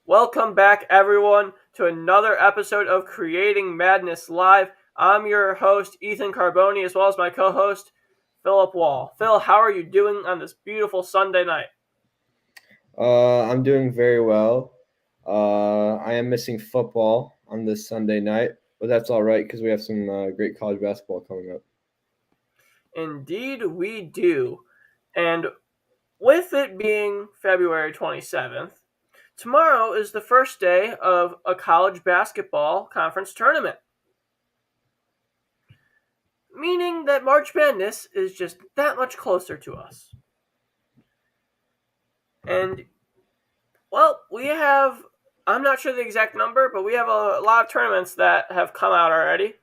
Welcome back, everyone, to another episode of Creating Madness Live. I'm your host, Ethan Carboni, as well as my co-host, Philip Wall. Phil, how are you doing on this beautiful Sunday night? I'm doing very well. I am missing football on this Sunday night, but that's all right because we have some great college basketball coming up. Indeed, we do. And with it being February 27th, tomorrow is the first day of a college basketball conference tournament, meaning that March Madness is just that much closer to us. And I'm not sure the exact number, but we have a lot of tournaments that have come out already.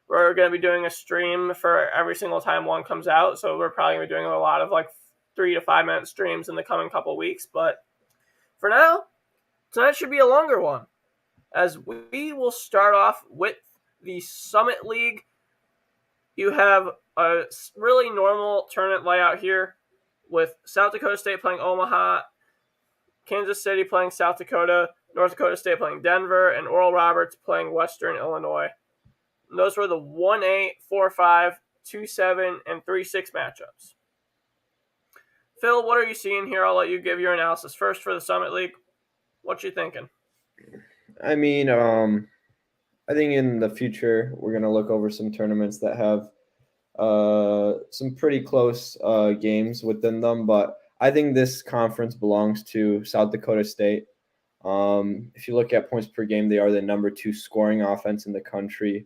We're going to be doing a stream for every single time one comes out, so we're probably going to be doing a lot of 3 to 5 minute streams in the coming couple weeks. But for now, tonight should be a longer one, as we will start off with the Summit League. You have a really normal tournament layout here, with South Dakota State playing Omaha, Kansas City playing South Dakota, North Dakota State playing Denver, and Oral Roberts playing Western Illinois. And those were the 1-8, 4-5, 2-7, and 3-6 matchups. Phil, what are you seeing here? I'll let you give your analysis first for the Summit League. What you thinking? I think in the future we're gonna look over some tournaments that have some pretty close games within them, but I think this conference belongs to South Dakota State. If you look at points per game, they are the number 2 scoring offense in the country.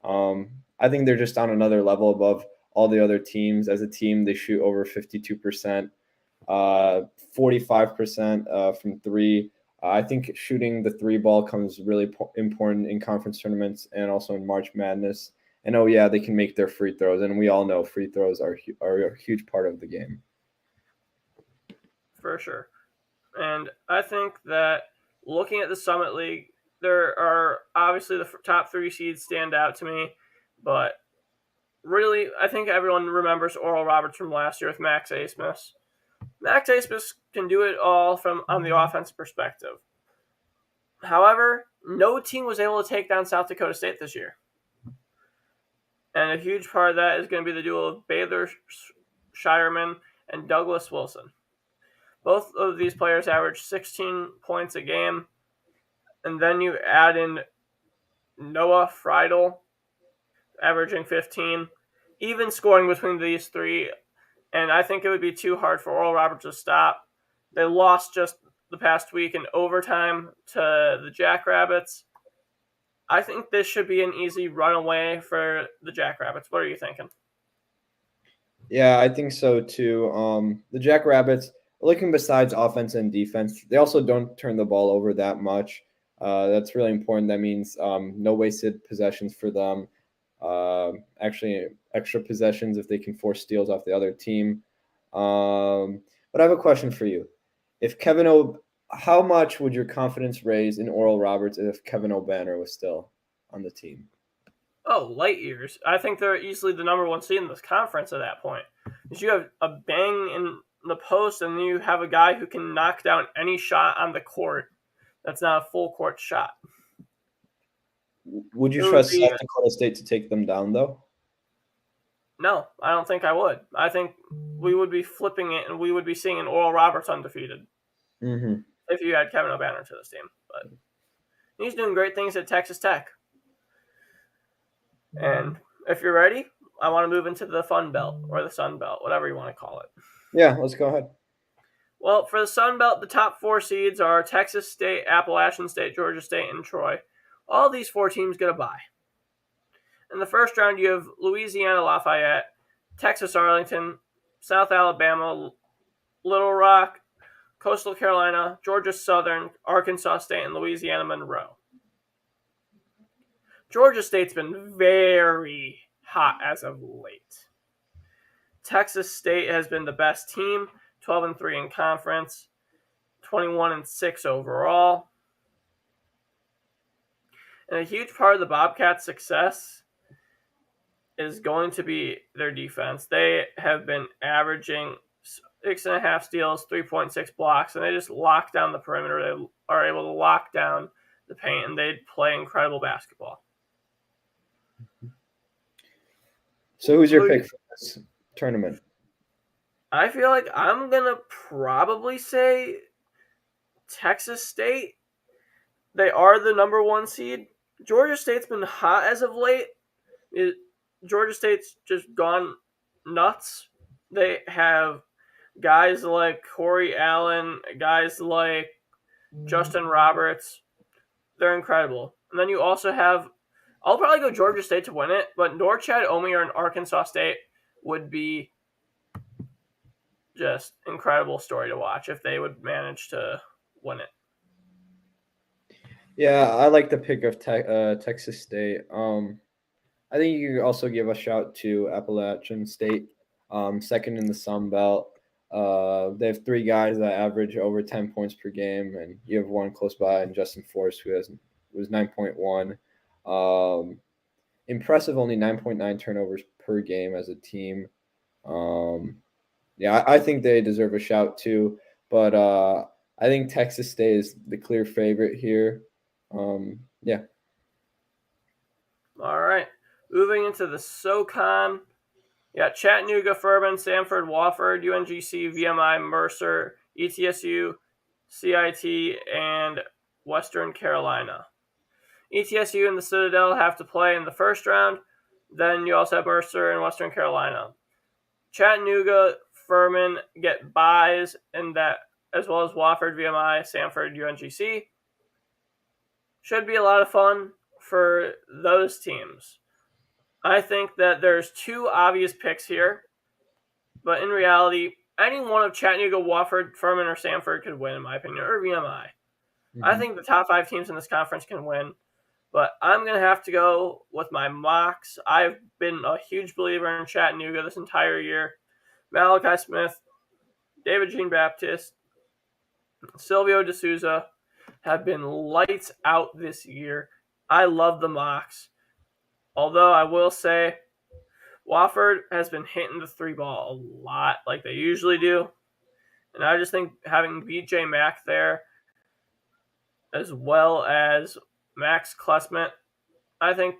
I think they're just on another level above all the other teams. As a team, they shoot over 52%, 45% from three. I think shooting the three ball comes really important in conference tournaments and also in March Madness. And they can make their free throws, and we all know free throws are a huge part of the game. For sure. And I think that looking at the Summit League, there are obviously the top 3 seeds stand out to me, but really, I think everyone remembers Oral Roberts from last year with Max Abmas. Max Abmas can do it all from on the offensive perspective. However, no team was able to take down South Dakota State this year. And a huge part of that is going to be the duo of Baylor Shireman and Douglas Wilson. Both of these players average 16 points a game. And then you add in Noah Friedel, averaging 15. Even scoring between these three, and I think it would be too hard for Oral Roberts to stop. They lost just the past week in overtime to the Jackrabbits. I think this should be an easy runaway for the Jackrabbits. What are you thinking? Yeah, I think so too. The Jackrabbits, looking besides offense and defense, they also don't turn the ball over that much. That's really important. That means no wasted possessions for them. Actually, extra possessions if they can force steals off the other team. But I have a question for you. How much would your confidence raise in Oral Roberts if Kevin O'Banner was still on the team? Oh, light years. I think they're easily the number 1 seed in this conference at that point. Because you have a bang in the post, and you have a guy who can knock down any shot on the court that's not a full court shot. Would you trust South Dakota State to take them down, though? No, I don't think I would. I think we would be flipping it, and we would be seeing an Oral Roberts undefeated if you had Kevin O'Banner to this team. But he's doing great things at Texas Tech. And if you're ready, I want to move into the Fun Belt or the Sun Belt, whatever you want to call it. Yeah, let's go ahead. Well, for the Sun Belt, the top 4 seeds are Texas State, Appalachian State, Georgia State, and Troy. All these 4 teams get a bye. In the first round, you have Louisiana Lafayette, Texas Arlington, South Alabama, Little Rock, Coastal Carolina, Georgia Southern, Arkansas State, and Louisiana Monroe. Georgia State's been very hot as of late. Texas State has been the best team, 12-3 in conference, 21-6 overall. And a huge part of the Bobcats' success is going to be their defense. They have been averaging 6.5 steals, 3.6 blocks, and they just lock down the perimeter. They are able to lock down the paint, and they play incredible basketball. So who's your pick for this tournament? I feel like I'm going to probably say Texas State. They are the number 1 seed. Georgia State's been hot as of late. Georgia State's just gone nuts. They have guys like Corey Allen, guys like Justin Roberts. They're incredible. And then you also have, I'll probably go Georgia State to win it, but Norchad Omier and Arkansas State would be just incredible story to watch if they would manage to win it. Yeah, I like the pick of Texas State. I think you could also give a shout to Appalachian State, second in the Sun Belt. They have 3 guys that average over 10 points per game, and you have one close by, and Justin Forrest, who was 9.1. Impressive, only 9.9 turnovers per game as a team. Yeah, I think they deserve a shout too, but I think Texas State is the clear favorite here. Yeah. All right. Moving into the SoCon. Yeah, Chattanooga, Furman, Samford, Wofford, UNGC, VMI, Mercer, ETSU, CIT, and Western Carolina. ETSU and the Citadel have to play in the first round. Then you also have Mercer and Western Carolina. Chattanooga, Furman get byes in that, as well as Wofford, VMI, Samford, UNGC. Should be a lot of fun for those teams. I think that there's 2 obvious picks here, but in reality, any one of Chattanooga, Wofford, Furman, or Samford could win, in my opinion, or VMI. Mm-hmm. I think the top 5 teams in this conference can win, but I'm going to have to go with my mocks. I've been a huge believer in Chattanooga this entire year. Malachi Smith, David Jean-Baptiste, Silvio De Souza have been lights out this year. I love the mocks. Although I will say, Wofford has been hitting the 3 ball a lot like they usually do. And I just think having BJ Mack there, as well as Max Klesmet, I think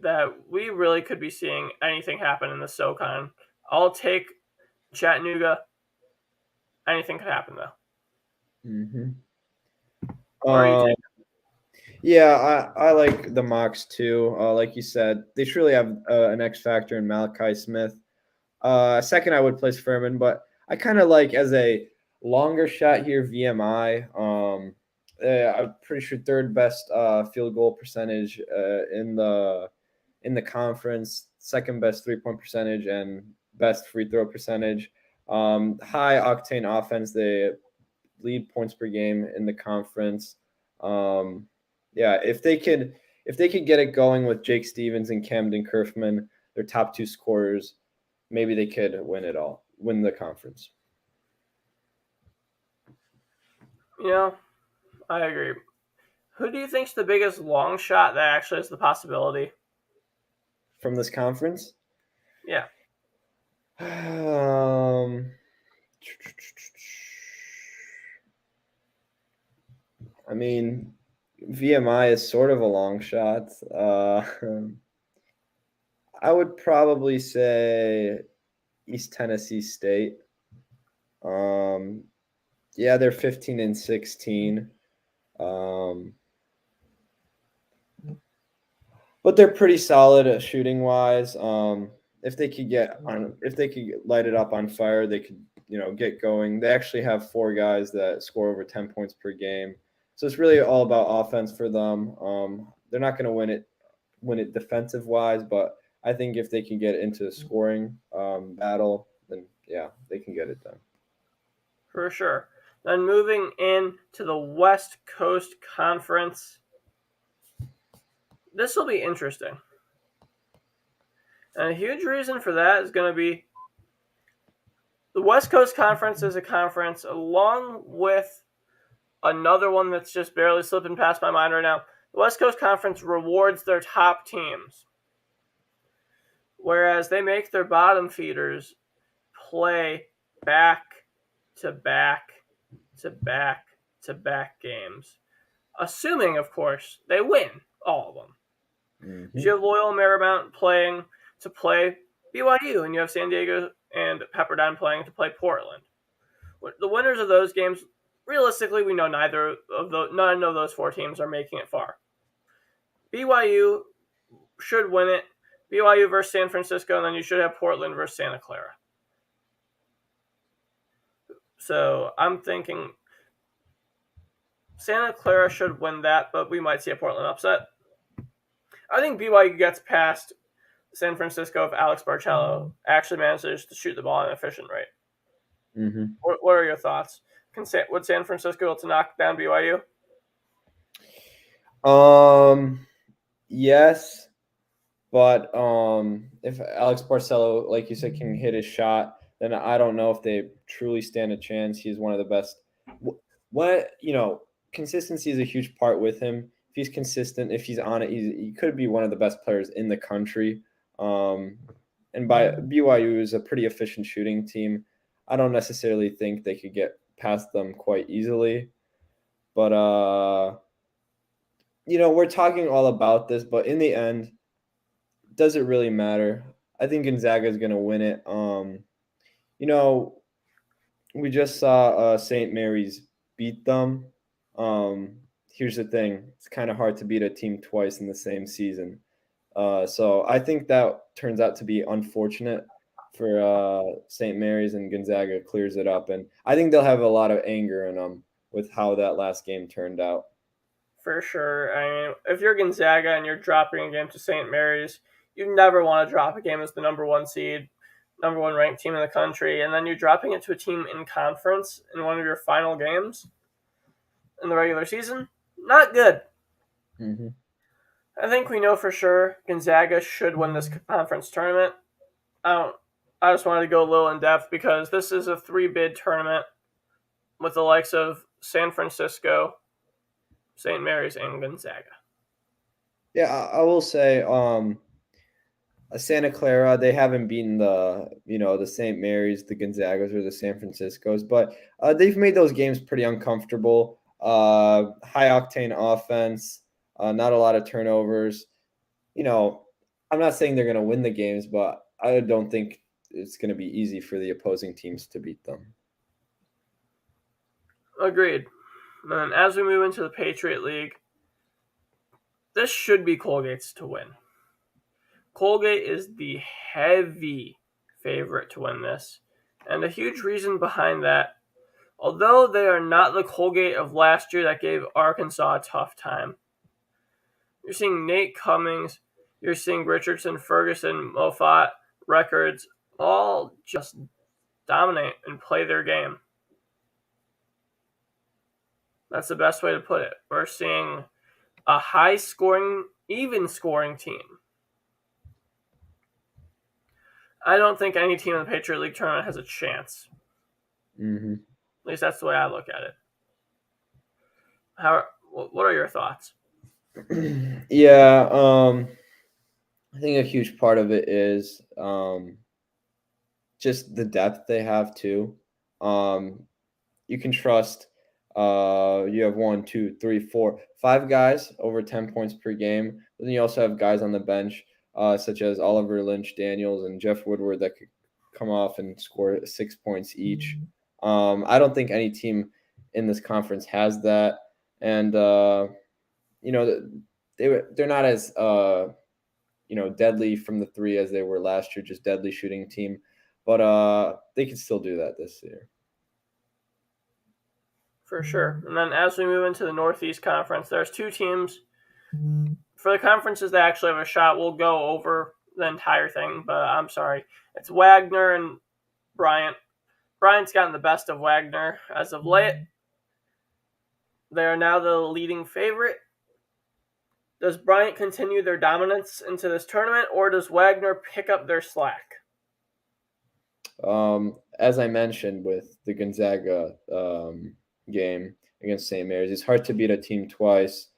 that we really could be seeing anything happen in the SoCon. I'll take Chattanooga. Anything could happen, though. Mm-hmm. Yeah, I like the mocks too. Like you said, they truly have an X factor in Malachi Smith. Second, I would place Furman, but I kind of like, as a longer shot here, VMI. I'm pretty sure 3rd best field goal percentage in the conference, 2nd best 3-point percentage, and best free throw percentage. High octane offense. They lead points per game in the conference. Yeah, if they could get it going with Jake Stevens and Camden Kerfman, their top 2 scorers, maybe they could win the conference. Yeah, I agree. Who do you think's the biggest long shot that actually has the possibility from this conference? Yeah. I mean, VMI is sort of a long shot. I would probably say East Tennessee State. Yeah, they're 15-16. But they're pretty solid shooting wise. If they could light it up on fire, they could, get going. They actually have 4 guys that score over 10 points per game. So it's really all about offense for them. They're not going to win it defensive wise, but I think if they can get into a scoring battle, then yeah, they can get it done. For sure. Then moving in to the West Coast Conference. This will be interesting. And a huge reason for that is going to be the West Coast Conference is a conference, along with another one that's just barely slipping past my mind right now. The West Coast Conference rewards their top teams, whereas they make their bottom feeders play back to back to back to back games, assuming, of course, they win all of them. You have Loyola Marymount playing to play BYU, and you have San Diego and Pepperdine playing to play Portland. The winners of those games, realistically, we know none of those four teams are making it far. BYU should win it. BYU versus San Francisco, and then you should have Portland versus Santa Clara. So I'm thinking Santa Clara should win that, but we might see a Portland upset. I think BYU gets past San Francisco if Alex Barcello actually manages to shoot the ball at an efficient rate. Mm-hmm. What are your thoughts? Would San Francisco be able to knock down BYU? Yes, but if Alex Barcello, like you said, can hit his shot, then I don't know if they truly stand a chance. He's one of the best. Consistency is a huge part with him. If he's consistent, if he's on it, he could be one of the best players in the country. And by BYU is a pretty efficient shooting team. I don't necessarily think they could get past them quite easily. But, we're talking all about this, but in the end, does it really matter? I think Gonzaga is going to win it. We just saw St. Mary's beat them. Here's the thing. It's kind of hard to beat a team twice in the same season. So I think that turns out to be unfortunate for St. Mary's, and Gonzaga clears it up. And I think they'll have a lot of anger in them with how that last game turned out. For sure. I mean, if you're Gonzaga and you're dropping a game to St. Mary's, you never want to drop a game as the number one seed, number one ranked team in the country, and then you're dropping it to a team in conference in one of your final games in the regular season. Not good. Mm-hmm. I think we know for sure Gonzaga should win this conference tournament. I just wanted to go a little in depth because this is a 3-bid tournament with the likes of San Francisco, St. Mary's, and Gonzaga. Yeah, I will say Santa Clara, they haven't beaten the St. Mary's, the Gonzagas, or the San Franciscos, but they've made those games pretty uncomfortable. High octane offense, not a lot of turnovers. I'm not saying they're going to win the games, but I don't think it's going to be easy for the opposing teams to beat them. Agreed. And as we move into the Patriot League, this should be Colgate's to win. Colgate is the heavy favorite to win this. And a huge reason behind that, although they are not the Colgate of last year that gave Arkansas a tough time, you're seeing Nate Cummings, you're seeing Richardson, Ferguson, Moffat, Records, all just dominate and play their game. That's the best way to put it. We're seeing a high-scoring, even-scoring team. I don't think any team in the Patriot League tournament has a chance. Mm-hmm. At least that's the way I look at it. What are your thoughts? Yeah, I think a huge part of it is just the depth they have too. You can trust. You have 1, 2, 3, 4, 5 guys over 10 points per game. But then you also have guys on the bench, such as Oliver Lynch Daniels and Jeff Woodward, that could come off and score 6 points each. I don't think any team in this conference has that, and they're not as deadly from the three as they were last year, just deadly shooting team, but they can still do that this year. For sure. And then as we move into the Northeast Conference, there's 2 teams. For the conferences that actually have a shot, we'll go over the entire thing, but I'm sorry. It's Wagner and Bryant. Bryant's gotten the best of Wagner as of late. They are now the leading favorite. Does Bryant continue their dominance into this tournament, or does Wagner pick up their slack? As I mentioned with the Gonzaga game against St. Mary's, it's hard to beat a team twice.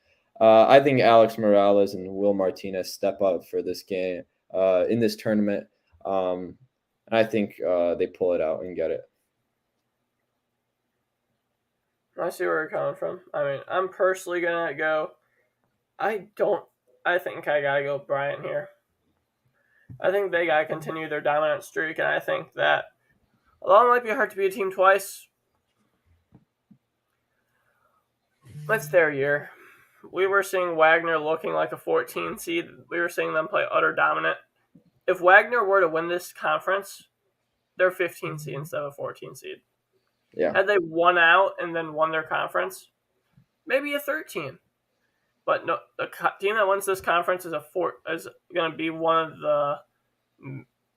I think Alex Morales and Will Martinez step up for this game in this tournament. And I think they pull it out and get it. I see where you're coming from. I mean, I'm personally gonna go. I don't. I think I gotta go Bryant here. I think they gotta continue their dominant streak, and I think that although it might be hard to beat a team twice, it's their year. We were seeing Wagner looking like a 14 seed. We were seeing them play utter dominant. If Wagner were to win this conference, they're 15 seed instead of a 14 seed. Yeah. Had they won out and then won their conference, maybe a 13. But no, the team that wins this conference is going to be one of the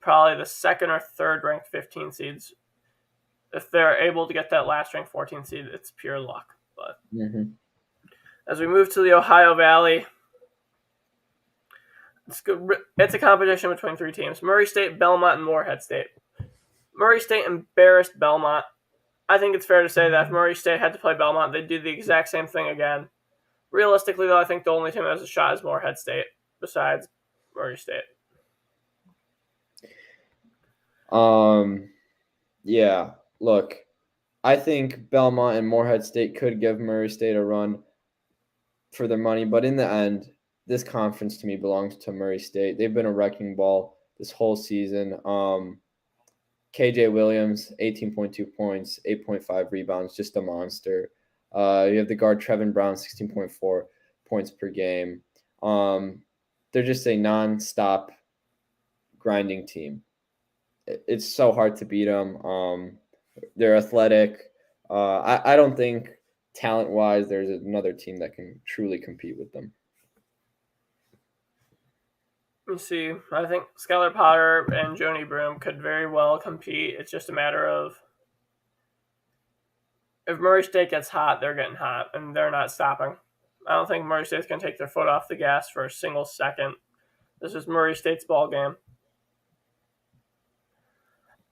probably the second or third ranked 15 seeds. If they're able to get that last ranked 14 seed, it's pure luck. But as we move to the Ohio Valley, it's a competition between three teams: Murray State, Belmont, and Morehead State. Murray State embarrassed Belmont. I think it's fair to say that if Murray State had to play Belmont, they'd do the exact same thing again. Realistically, though, I think the only team that has a shot is Morehead State, besides Murray State. Yeah. Look, I think Belmont and Morehead State could give Murray State a run for their money, but in the end, this conference to me belongs to Murray State. They've been a wrecking ball this whole season. KJ Williams, 18.2 points, 8.5 rebounds, just a monster. You have the guard Trevin Brown, 16.4 points per game. They're just a non-stop grinding team. It's so hard to beat them. They're athletic. I don't think talent-wise there's another team that can truly compete with them. You see, I think Skylar Potter and Joni Broom could very well compete. It's just a matter of if Murray State gets hot, they're getting hot, and they're not stopping. I don't think Murray State's going to take their foot off the gas for a single second. This is Murray State's ball game.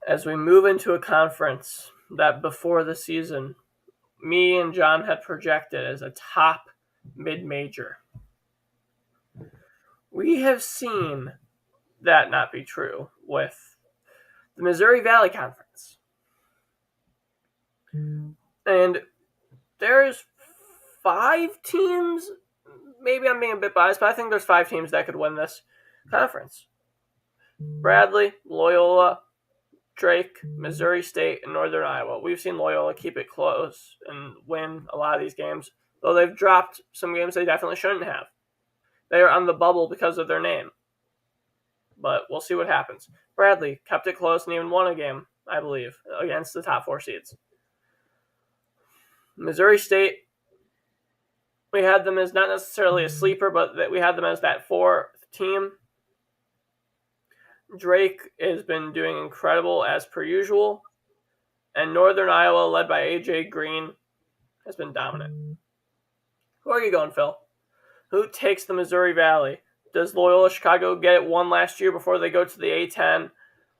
As we move into a conference that before the season, me and John had projected as a top mid-major, we have seen that not be true with the Missouri Valley Conference. And there's 5 teams, maybe I'm being a bit biased, but I think there's 5 teams that could win this conference. Bradley, Loyola, Drake, Missouri State, and Northern Iowa. We've seen Loyola keep it close and win a lot of these games, though they've dropped some games they definitely shouldn't have. They are on the bubble because of their name. But we'll see what happens. Bradley kept it close and even won a game, I believe, against the top 4 seeds. Missouri State, we had them as not necessarily a sleeper, but that we had them as that 4th team. Drake has been doing incredible as per usual. And Northern Iowa, led by AJ Green, has been dominant. Who are you going, Phil? Who takes the Missouri Valley? Does Loyola Chicago get it one last year before they go to the A10?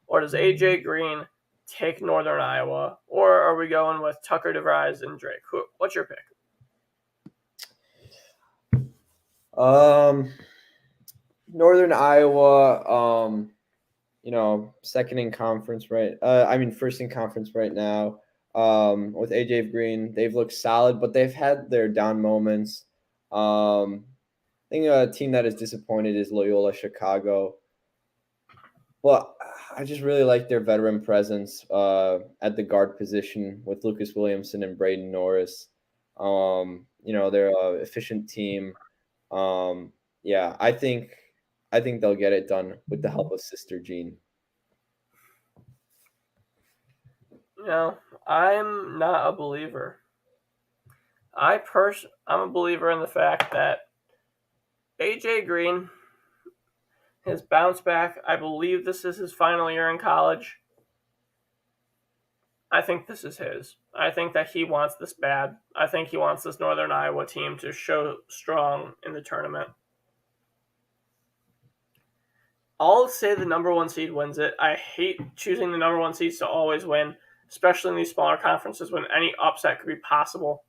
Or does AJ Green take Northern Iowa? Or are we going with Tucker DeVries and Drake? What's your pick? Northern Iowa, second in conference, right? First in conference right now. With AJ Green, they've looked solid, but they've had their down moments. I think a team that is disappointed is Loyola Chicago. Well, I just really like their veteran presence at the guard position with Lucas Williamson and Braden Norris. They're an efficient team. I think they'll get it done with the help of Sister Jean. I'm not a believer. I'm a believer in the fact that AJ Green has bounced back. I believe this is his final year in college. I think this is his. I think that he wants this bad. I think he wants this Northern Iowa team to show strong in the tournament. I'll say the number 1 seed wins it. I hate choosing the number 1 seeds to always win, especially in these smaller conferences when any upset could be possible.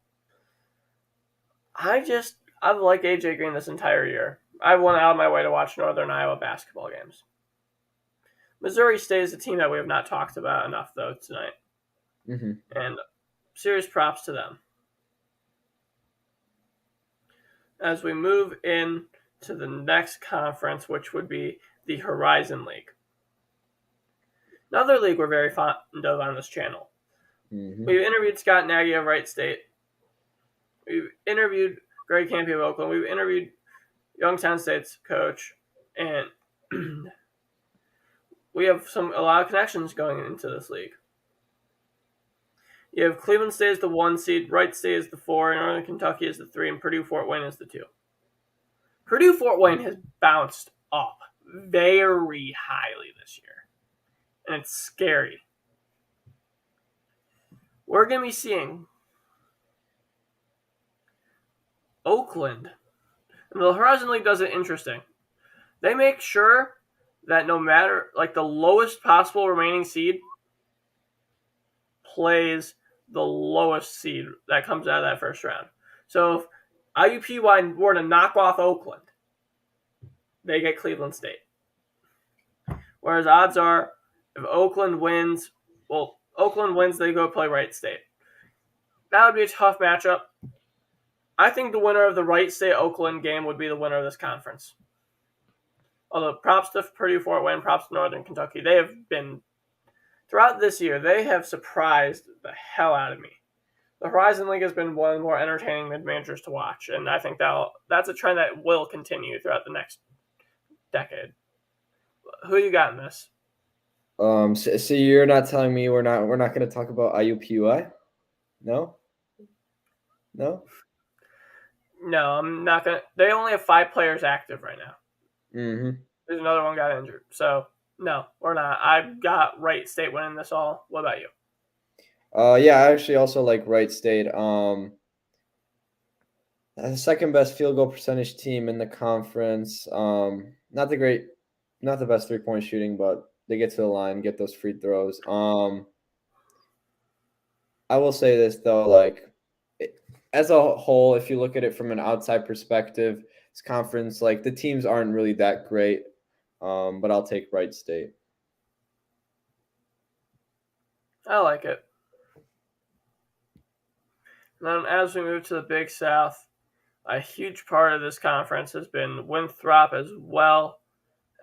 I've liked AJ Green this entire year. I went out of my way to watch Northern Iowa basketball games. Missouri State is a team that we have not talked about enough, though, tonight. Mm-hmm. And serious props to them. as we move in to the next conference, which would be the Horizon League. Another league we're very fond of on this channel. Mm-hmm. We've interviewed Scott Nagy of Wright State. We've interviewed Greg Campy of Oakland. We've interviewed Youngstown State's coach, and we have a lot of connections going into this league. You have Cleveland State as the 1 seed, Wright State as the 4, Northern Kentucky as the 3, and Purdue Fort Wayne as the 2. Purdue Fort Wayne has bounced up very highly this year, and it's scary. We're going to be seeing Oakland, and the Horizon League does it interesting. They make sure that no matter, the lowest possible remaining seed plays the lowest seed that comes out of that first round. So if IUPUI were to knock off Oakland, they get Cleveland State. Whereas odds are, if Oakland wins, they go play Wright State. That would be a tough matchup. I think the winner of the Wright State-Oakland game would be the winner of this conference. Although props to Purdue Fort Wayne, props to Northern Kentucky. They have been, throughout this year, they have surprised the hell out of me. The Horizon League has been one of the more entertaining mid-majors to watch, and I think that's a trend that will continue throughout the next decade. Who you got in this? So you're not telling me we're not going to talk about IUPUI? No? No, I'm not going to. They only have 5 players active right now. Mm-hmm. There's another one got injured. So, no, we're not. I've got Wright State winning this all. What about you? Yeah, I actually also like Wright State. The second best field goal percentage team in the conference. Not the best 3-point shooting, but they get to the line, get those free throws. I will say this though, as a whole, if you look at it from an outside perspective, this conference, the teams aren't really that great. But I'll take Wright State. I like it. Then as we move to the Big South, a huge part of this conference has been Winthrop as well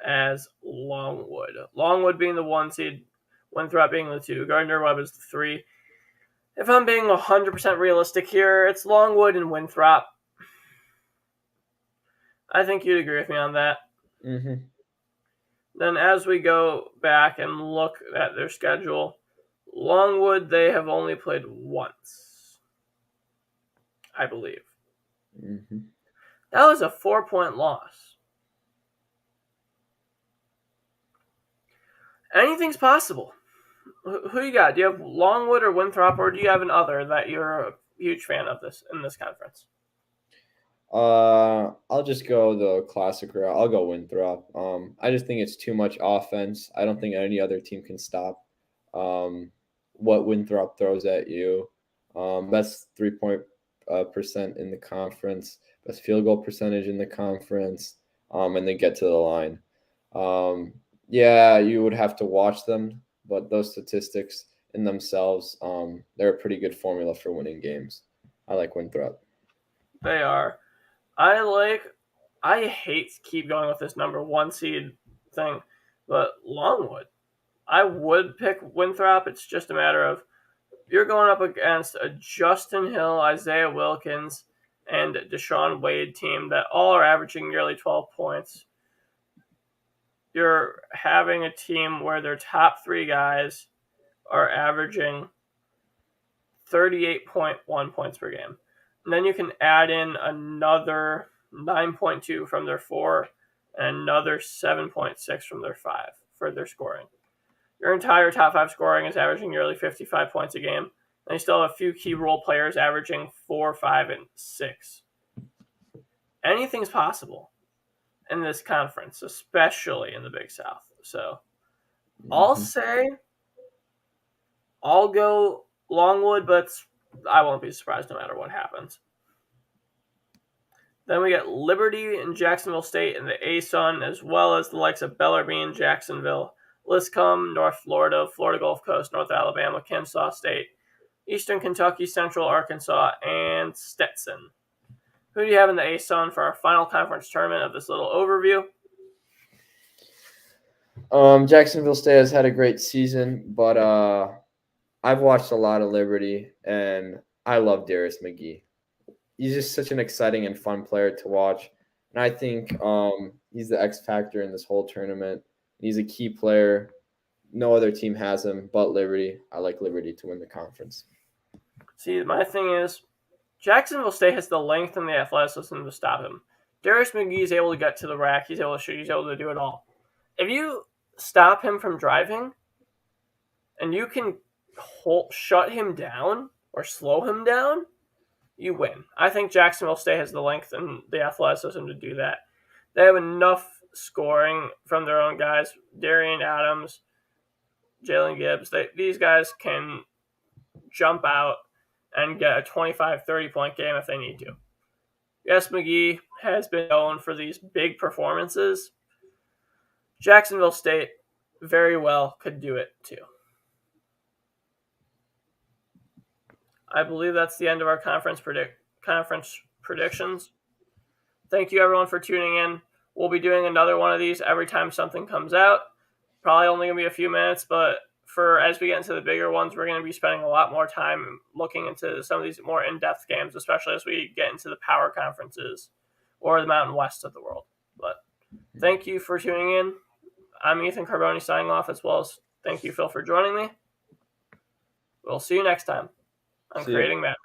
as Longwood. Longwood being the 1 seed, Winthrop being the 2, Gardner-Webb is the 3. If I'm being 100% realistic here, it's Longwood and Winthrop. I think you'd agree with me on that. Mm-hmm. Then as we go back and look at their schedule, Longwood, they have only played once, I believe. Mm-hmm. That was a 4-point loss. Anything's possible. Who you got? Do you have Longwood or Winthrop, or do you have an other that you're a huge fan of in this conference? I'll just go the classic route. I'll go Winthrop. I just think it's too much offense. I don't think any other team can stop what Winthrop throws at you. Best 3-point percent in the conference, best field goal percentage in the conference, and they get to the line. Yeah, you would have to watch them, but those statistics in themselves, they're a pretty good formula for winning games. I like Winthrop. They are. I hate to keep going with this number 1 seed thing, but Longwood, I would pick Winthrop. It's just a matter of you're going up against a Justin Hill, Isaiah Wilkins, and Deshaun Wade team that all are averaging nearly 12 points. You're having a team where their top 3 guys are averaging 38.1 points per game. And then you can add in another 9.2 from their 4 and another 7.6 from their 5 for their scoring. Your entire top 5 scoring is averaging nearly 55 points a game. And you still have a few key role players averaging 4, 5, and 6. Anything's possible in this conference, especially in the Big South. So I'll say I'll go Longwood, but I won't be surprised no matter what happens. Then we get Liberty and Jacksonville State and the ASUN, as well as the likes of Bellarmine and Jacksonville, Liscum, North Florida, Florida Gulf Coast, North Alabama, Kennesaw State, Eastern Kentucky, Central Arkansas, and Stetson. Who do you have in the A-Sun for our final conference tournament of this little overview? Jacksonville State has had a great season, but I've watched a lot of Liberty, and I love Darius McGee. He's just such an exciting and fun player to watch, and I think he's the X factor in this whole tournament. He's a key player. No other team has him but Liberty. I like Liberty to win the conference. See, my thing is, Jacksonville State has the length and the athleticism to stop him. Darius McGee is able to get to the rack. He's able to shoot. He's able to do it all. If you stop him from driving, and you can shut him down or slow him down, you win. I think Jacksonville State has the length and the athleticism to do that. They have enough scoring from their own guys. Darian Adams, Jalen Gibbs, these guys can jump out and get a 25, 30-point game if they need to. Yes, McGee has been known for these big performances. Jacksonville State very well could do it too. I believe that's the end of our conference predictions. Thank you, everyone, for tuning in. We'll be doing another one of these every time something comes out. Probably only going to be a few minutes, but as we get into the bigger ones, we're going to be spending a lot more time looking into some of these more in-depth games, especially as we get into the power conferences or the Mountain West of the world. But thank you for tuning in. I'm Ethan Carboni signing off, as well as thank you, Phil, for joining me. We'll see you next time on Creating Madness.